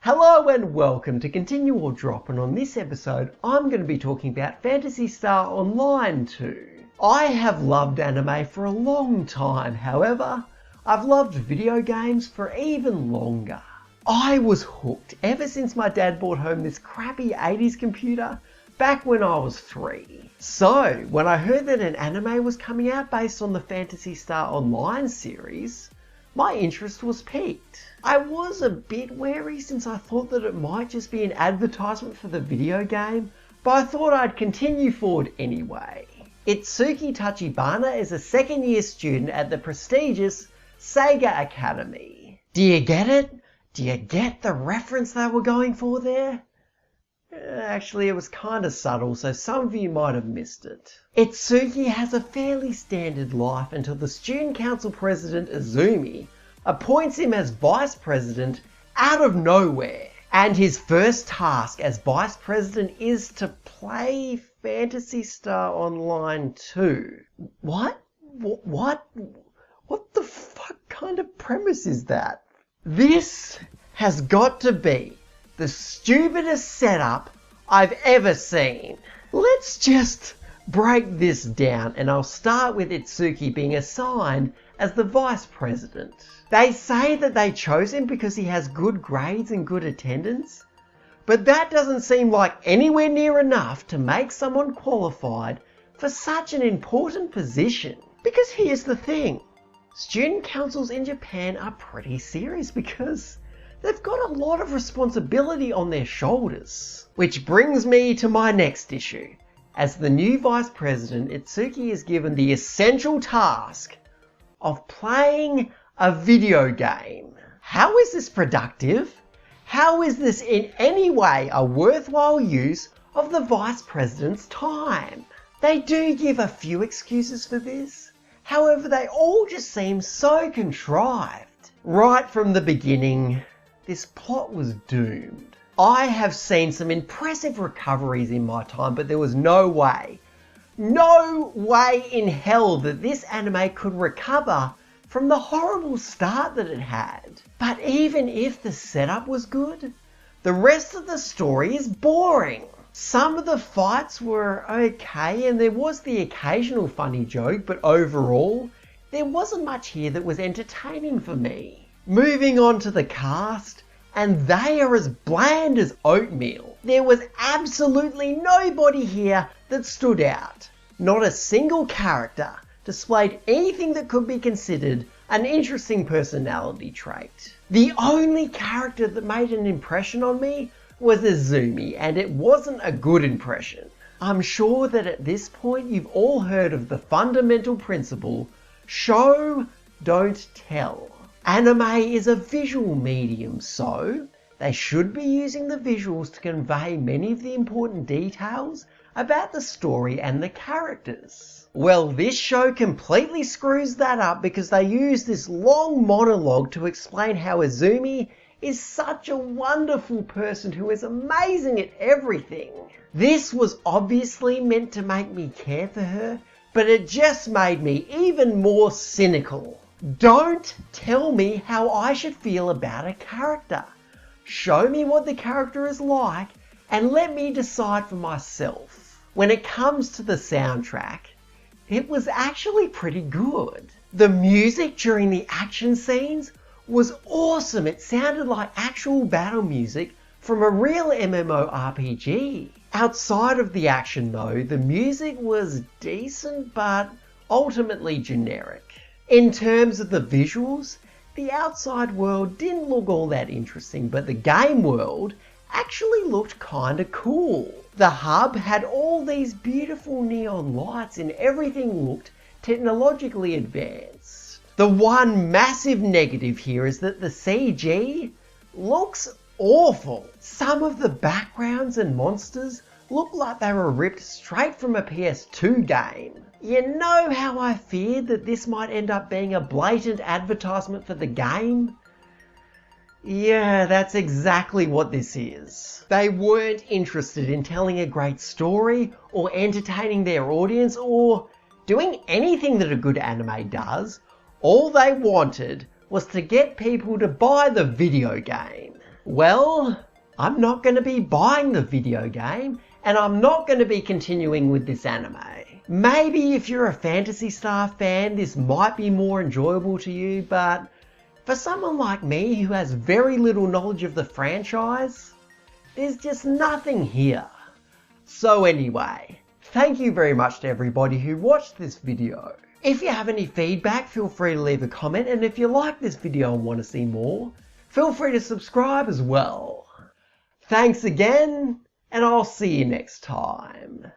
Hello and welcome to Continue or Drop, and on this episode I'm going to be talking about Phantasy Star Online 2. I have loved anime for a long time, however, I've loved video games for even longer. I was hooked ever since my dad brought home this crappy 80s computer back when I was 3. So, when I heard that an anime was coming out based on the Phantasy Star Online series, my interest was piqued. I was a bit wary since I thought that it might just be an advertisement for the video game, but I thought I'd continue forward anyway. Itsuki Tachibana is a second-year student at the prestigious Sega Academy. Do you get it? Do you get the reference they were going for there? Actually, it was kind of subtle, so some of you might have missed it. Itsuki has a fairly standard life until the student council president Izumi appoints him as vice president out of nowhere. And his first task as vice president is to play Phantasy Star Online 2. What? What the fuck kind of premise is that? This has got to be the stupidest setup I've ever seen. Let's just break this down, and I'll start with Itsuki being assigned as the vice president. They say that they chose him because he has good grades and good attendance, but that doesn't seem like anywhere near enough to make someone qualified for such an important position. Because here's the thing, student councils in Japan are pretty serious because they've got a lot of responsibility on their shoulders. Which brings me to my next issue. As the new vice president, Itsuki is given the essential task of playing a video game. How is this productive? How is this in any way a worthwhile use of the vice president's time? They do give a few excuses for this. However, they all just seem so contrived. Right from the beginning, this plot was doomed. I have seen some impressive recoveries in my time, but there was no way in hell that this anime could recover from the horrible start that it had. But even if the setup was good, the rest of the story is boring. Some of the fights were okay, and there was the occasional funny joke, but overall, there wasn't much here that was entertaining for me. Moving on to the cast, and they are as bland as oatmeal. There was absolutely nobody here that stood out. Not a single character displayed anything that could be considered an interesting personality trait. The only character that made an impression on me was Izumi, and it wasn't a good impression. I'm sure that at this point you've all heard of the fundamental principle, show, don't tell. Anime is a visual medium, so they should be using the visuals to convey many of the important details about the story and the characters. Well, this show completely screws that up because they use this long monologue to explain how Izumi is such a wonderful person who is amazing at everything. This was obviously meant to make me care for her, but it just made me even more cynical. Don't tell me how I should feel about a character. Show me what the character is like and let me decide for myself. When it comes to the soundtrack, it was actually pretty good. The music during the action scenes was awesome. It sounded like actual battle music from a real MMORPG. Outside of the action though, the music was decent but ultimately generic. In terms of the visuals, the outside world didn't look all that interesting, but the game world actually looked kinda cool. The hub had all these beautiful neon lights and everything looked technologically advanced. The one massive negative here is that the CG looks awful. Some of the backgrounds and monsters look like they were ripped straight from a PS2 game. You know how I feared that this might end up being a blatant advertisement for the game? Yeah, that's exactly what this is. They weren't interested in telling a great story or entertaining their audience or doing anything that a good anime does. All they wanted was to get people to buy the video game. well, I'm not going to be buying the video game, and I'm not going to be continuing with this anime. Maybe if you're a Phantasy Star fan, this might be more enjoyable to you, but for someone like me who has very little knowledge of the franchise, there's just nothing here. So anyway, thank you very much to everybody who watched this video. If you have any feedback, feel free to leave a comment, and if you like this video and want to see more, feel free to subscribe as well. Thanks again, and I'll see you next time.